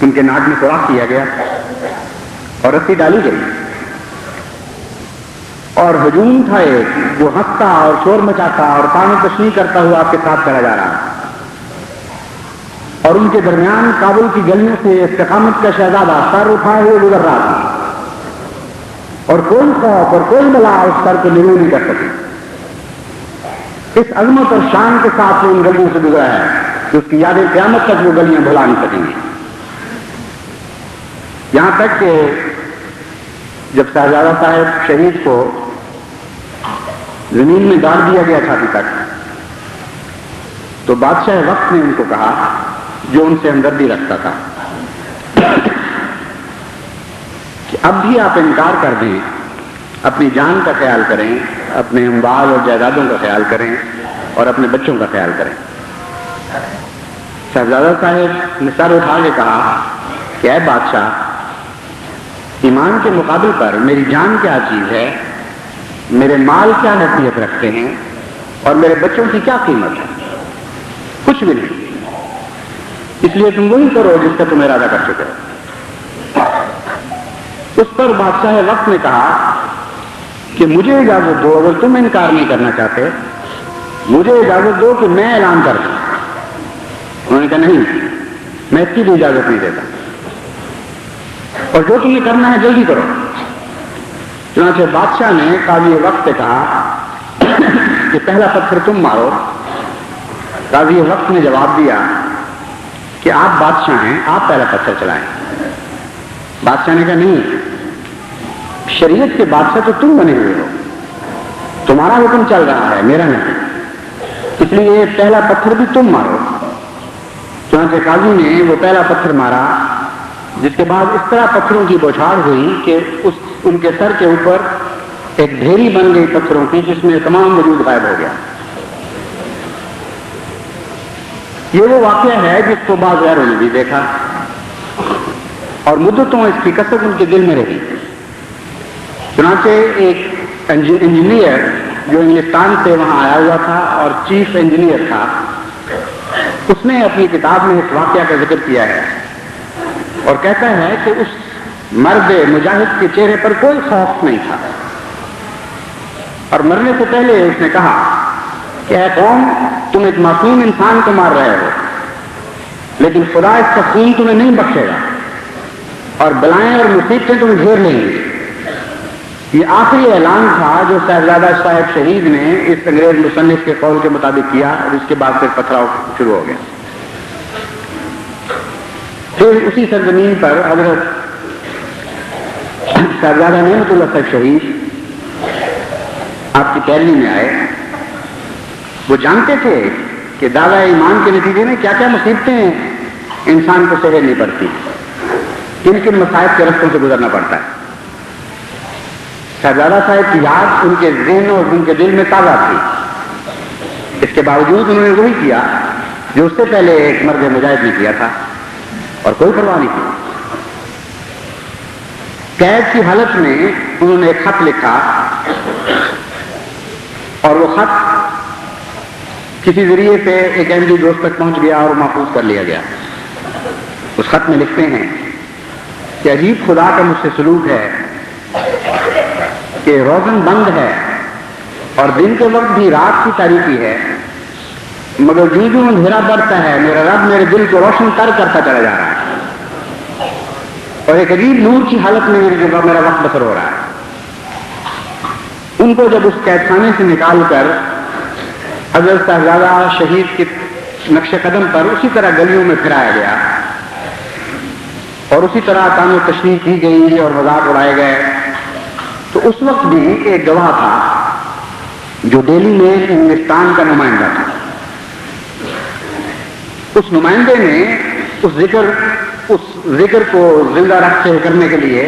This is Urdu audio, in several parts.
ان کے ناک میں سوراخ کیا گیا اور رسی ڈالی گئی اور ہجوم تھا ایک جو ہنستا اور شور مچاتا اور تان و تشنیع کرتا ہوا آپ کے ساتھ چلا جا رہا اور ان کے درمیان کابل کی گلیوں سے استقامت کا شہزادہ سر اٹھائے ہوئے گزر رہا تھا اور کوئی خوف اور کوئی بلا اس سر کو نرو نہیں کر سکی. اس عظمت اور شان کے ساتھ وہ ان گلیوں سے گزرا ہے کہ اس کی یادیں قیامت تک وہ گلیاں بھلا نہیں سکیں گی. یہاں تک کہ جب شہزادہ صاحب شہید کو زمین میں گاڑ دیا گیا چھاتی تک تو بادشاہ وقت نے ان کو کہا جو ان سے ہمدردی رکھتا تھا کہ اب بھی آپ انکار کر دیں, اپنی جان کا خیال کریں, اپنے اموال اور جائیدادوں کا خیال کریں اور اپنے بچوں کا خیال کریں. شہزادہ صاحب نے سر اٹھا کے کہا کہ اے بادشاہ, ایمان کے مقابل پر میری جان کیا چیز ہے, میرے مال کیا حیثیت رکھتے ہیں اور میرے بچوں کی کیا قیمت ہے؟ کچھ بھی نہیں. اس لیے تم وہی کرو جس کا تم ارادہ کر چکے ہو. اس پر بادشاہ وقت نے کہا کہ مجھے اجازت دو, اگر تم انکار نہیں کرنا چاہتے مجھے اجازت دو کہ میں اعلان کر دوں. انہوں نے کہا نہیں, میں اس کی بھی اجازت نہیں دیتا اور جو تمہیں کرنا ہے جلدی کرو. چنانچہ بادشاہ نے قاضی وقت سے کہا کہ پہلا پتھر تم مارو. قاضی وقت نے جواب دیا کہ آپ بادشاہ ہیں, آپ پہلا پتھر چلائیں. بادشاہ نے کہا نہیں, شریعت کے بادشاہ تو تم بنے ہوئے ہو, تمہارا حکم چل رہا ہے, میرا نہیں, اس لیے پہلا پتھر بھی تم مارو. چنانچہ قاضی نے وہ پہلا پتھر مارا, جس کے بعد اس طرح پتھروں کی بوچھاڑ ہوئی کہ ان کے سر کے اوپر ایک ڈھیری بن گئی پتھروں کی, جس میں تمام وجود غائب ہو گیا. یہ وہ واقعہ ہے جس کو بعض غیروں نے بھی دیکھا اور مدتوں اس کی کثرت ان کے دل میں رہی. چنانچہ ایک انجینئر جو انگلستان سے وہاں آیا ہوا تھا اور چیف انجینئر تھا, اس نے اپنی کتاب میں اس واقعہ کا ذکر کیا ہے اور کہتا ہے کہ اس مرد مجاہد کے چہرے پر کوئی خوف نہیں تھا اور مرنے سے پہلے اس نے کہا کہ اے قوم, تم ایک معصوم انسان کو مار رہے ہو, لیکن خدا اس کا خون تمہیں نہیں بخشے گا اور بلائیں اور مصیبتیں تمہیں گھیر لیں گی. یہ آخری اعلان تھا جو شہزادہ صاحب شہید نے اس انگریز مصنف کے قول کے مطابق کیا اور اس کے بعد پھر پتھراؤ شروع ہو گیا. پھر اسی سرزمین پر حضرت شہزادہ نعمت اللہ صاحب شہید آپ کی پیروی میں آئے. وہ جانتے تھے کہ دعویٰ ایمان کے نتیجے میں کیا کیا مصیبتیں انسان کو سہنی پڑتی, کن کن مصائب کے رستوں سے گزرنا پڑتا ہے. شہزادہ صاحب کی یاد ان کے ذہن اور ان کے دل میں تازہ تھی. اس کے باوجود انہوں نے وہی کیا جو اس سے پہلے ایک مرد مجاہد نے کیا تھا اور کوئی پرواہ نہیں کی. قید کی حالت میں انہوں نے ایک خط لکھا اور وہ خط کسی ذریعے سے ایک احمدی دوست تک پہنچ گیا اور محفوظ کر لیا گیا. اس خط میں لکھتے ہیں کہ عجیب خدا کا مجھ سے سلوک ہے کہ روزن بند ہے اور دن کے وقت بھی رات کی تاریکی ہے, مگر جو جو اندھیرا بڑھتا ہے میرا رب میرے دل کو روشن کرتا چلا جا رہا ہے اور ایک عجیب نور کی حالت میں میرا وقت بسر ہو رہا ہے. ان کو جب اس قید خانے سے نکال کر حضرت شہزادہ شہید کے نقش قدم پر اسی طرح گلیوں میں پھرایا گیا اور اسی طرح تان و تشریح کی گئی اور مذاق اڑائے گئے, تو اس وقت بھی ایک گواہ تھا جو دہلی میں انگلستان کا نمائندہ تھا. اس نمائندے نے اس ذکر کو زندہ رکھتے کرنے کے لیے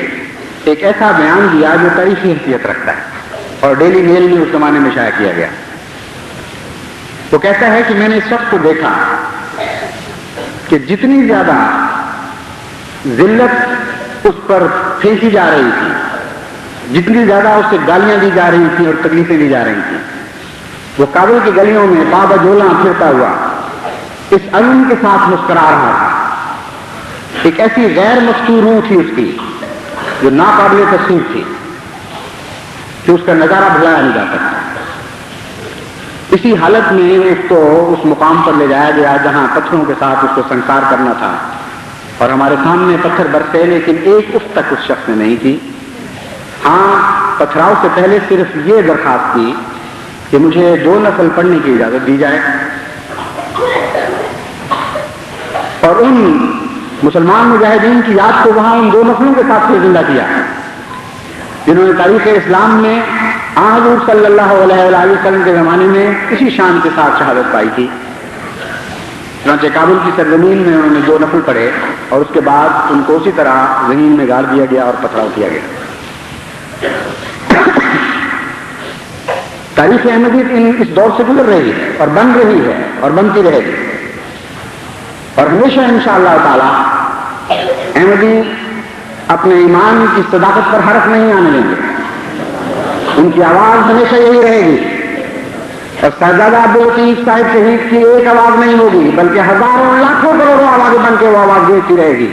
ایک ایسا بیان دیا جو تاریخی حیثیت رکھتا ہے اور ڈیلی میل میں اس زمانے میں شائع کیا گیا. وہ کہتا ہے کہ میں نے اس شخص کو دیکھا کہ جتنی زیادہ ذلت اس پر پھینکی جا رہی تھی, جتنی زیادہ اس سے گالیاں دی جا رہی تھیں اور تکلیفیں دی جا رہی تھیں, وہ کابل کی گلیوں میں بابا جولا پھرتا ہوا اس عزم کے ساتھ مسکرا رہا تھا ایک ایسی غیر مستور روح تھی اس کی جو ناقابل تصویر تھی کہ اس کا نظارہ بھلایا نہیں جا سکتا۔ اسی حالت میں ایک تو اس مقام پر لے جایا گیا جہاں پتھروں کے ساتھ اس کو سنسار کرنا تھا، اور ہمارے سامنے پتھر برسے لیکن ایک اف تک اس شخص نے نہیں کی۔ ہاں، پتھراؤ سے پہلے صرف یہ درخواست کی کہ مجھے 2 نفل پڑھنے کی اجازت دی جائے، اور ان مسلمان مجاہدین کی یاد کو وہاں ان 2 نفلوں کے ساتھ زندہ کیا جنہوں نے تاریخ اسلام میں حضور صلی اللہ علیہ وآلہ وسلم کے زمانے میں اسی شان کے ساتھ شہادت پائی تھی۔ چنانچہ کابل کی سرزمین میں انہوں نے 2 نفل پڑھے اور اس کے بعد ان کو اسی طرح زمین میں گاڑ دیا گیا اور پتھراؤ کیا گیا۔ تاریخ احمدیت اس دور سے گزر رہی ہے اور بن رہی ہے اور بنتی رہے گی، اور ہمیشہ انشاءاللہ تعالی احمدی اپنے ایمان کی صداقت پر حرف نہیں آنے دیں گے۔ ان کی آواز ہمیشہ یہی رہے گی، اور صاحبزادہ عبداللطیف صاحب شہید کی ایک آواز نہیں ہوگی بلکہ ہزاروں لاکھوں کروڑوں آوازیں بن کے وہ آواز دیتی رہے گی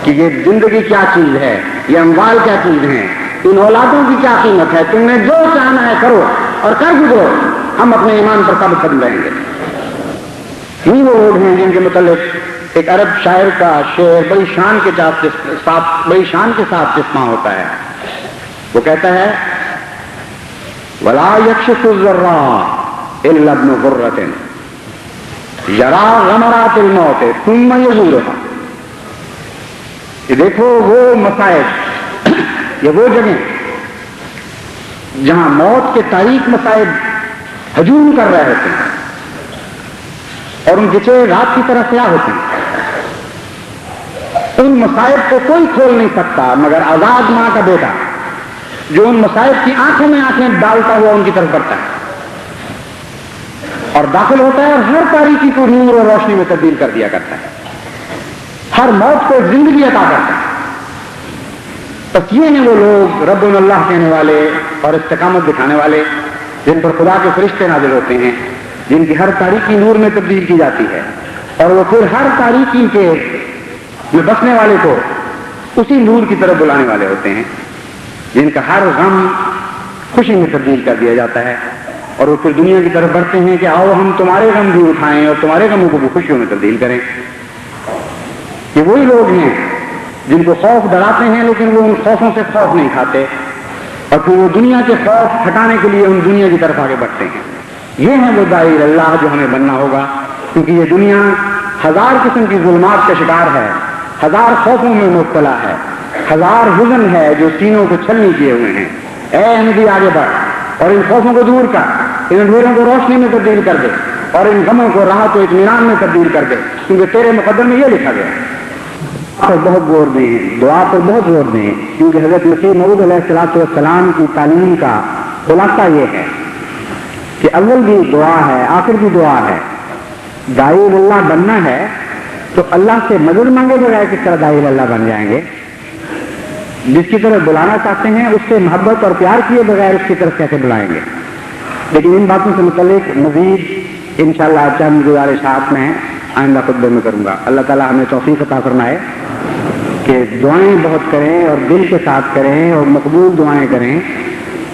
کہ یہ زندگی کیا چیز ہے، یہ اموال کیا چیز ہیں، ان اولادوں کی کیا قیمت ہے، تم نے جو چاہنا ہے کرو اور کر گزرو، ہم اپنے ایمان پر ثابت قدم رہیں گے۔ یہ وہ لوگ ہیں جن کے متعلق ایک عرب شاعر کا شعر بڑی شان کے ساتھ تسمہ ہوتا ہے۔ وہ کہتا ہے وَلَا يَكْشِفُ الذَّرَّةَ إِلَّا ابْنُ غُرَّةٍ يَرَىٰ غَمَرَاتِ الْمَوْتِ ثُمَّ يَزُورُهَا۔ یہ دیکھو وہ مصائب، یہ وہ جگہ جہاں موت کے تاریک مصائب ہجوم کر رہے ہوتے ہیں اور ان کے چہرے رات کی طرح سیاہ ہوتے ہیں۔ ان مصائب کو کوئی کھول نہیں سکتا مگر آزاد ماں کا بیٹا، جو ان مصائب کی آنکھوں میں آنکھیں ڈالتا ہوا ان کی طرف بڑھتا ہے اور داخل ہوتا ہے، اور ہر تاریکی کو نور اور روشنی میں تبدیل کر دیا کرتا ہے، ہر موت کو زندگی عطا کرتا ہے۔ بس یہ ہیں وہ لوگ رب اللہ کہنے والے اور استقامت دکھانے والے، جن پر خدا کے فرشتے نازل ہوتے ہیں، جن کی ہر تاریکی نور میں تبدیل کی جاتی ہے، اور وہ پھر ہر تاریکی کے میں بسنے والے کو اسی نور کی طرف بلانے والے ہوتے ہیں، جن کا ہر غم خوشی میں تبدیل کر دیا جاتا ہے، اور وہ پھر دنیا کی طرف بڑھتے ہیں کہ آؤ ہم تمہارے غم بھی اٹھائیں اور تمہارے غموں کو بھی خوشیوں میں تبدیل کریں۔ یہ وہی لوگ ہیں جن کو خوف ڈراتے ہیں لیکن وہ ان خوفوں سے خوف نہیں کھاتے، اور پھر وہ دنیا کے خوف ہٹانے کے لیے ان دنیا کی طرف آگے بڑھتے ہیں۔ یہ ہیں وہ داعی اللہ جو ہمیں بننا ہوگا، کیونکہ یہ دنیا 1000 قسم کی ظلمات کا شکار ہے، 1000 خوفوں میں مبتلا ہے، 1000 حزن ہے جو سینوں کو چھلنی کیے ہوئے ہیں۔ اے احمدی آگے بڑھ اور ان خوفوں کو دور کر، ان اندھیروں کو روشنی میں تبدیل کر دے اور ان غموں کو راحت و اطمینان میں تبدیل کر دے، کیونکہ تیرے مقدر میں یہ لکھا گیا ہے۔ پر بہت زور دیں، دعا پر بہت زور دیں، کیونکہ حضرت مسیح موعود علیہ السلام کی تعلیم کا خلاصہ یہ ہے کہ اول بھی دعا ہے، آخر بھی دعا ہے۔ داعی اللہ بننا ہے تو اللہ سے مدد مانگے بغیر کس طرح داعی اللہ بن جائیں گے؟ جس کی طرف بلانا چاہتے ہیں اس سے محبت اور پیار کیے بغیر اس کی طرف کیسے بلائیں گے؟ لیکن ان باتوں سے متعلق مزید انشاءاللہ چند گزارشات میں آئندہ خطبے میں کروں گا۔ اللہ تعالیٰ ہمیں توفیق عطا فرمائے کہ دعائیں بہت کریں اور دل کے ساتھ کریں اور مقبول دعائیں کریں،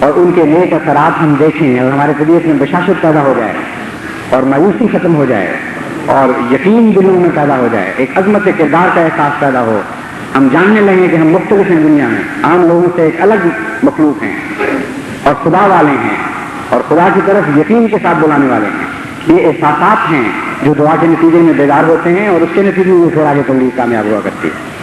اور ان کے نیک اثرات ہم دیکھیں اور ہمارے طبیعت میں بشاشت پیدا ہو جائے اور مایوسی ختم ہو جائے اور یقین دلوں میں پیدا ہو جائے، ایک عظمت کردار کا احساس پیدا ہو، ہم جاننے لگیں کہ ہم مختلف ہیں، دنیا میں عام لوگوں سے ایک الگ مخلوق ہیں اور خدا والے ہیں اور خدا کی طرف یقین کے ساتھ بلانے والے ہیں۔ یہ احساسات ہیں جو دعا کے نتیجے میں بیدار ہوتے ہیں اور اس کے نتیجے میں پھر آگے تبلیغ کامیاب ہوا کرتی ہے۔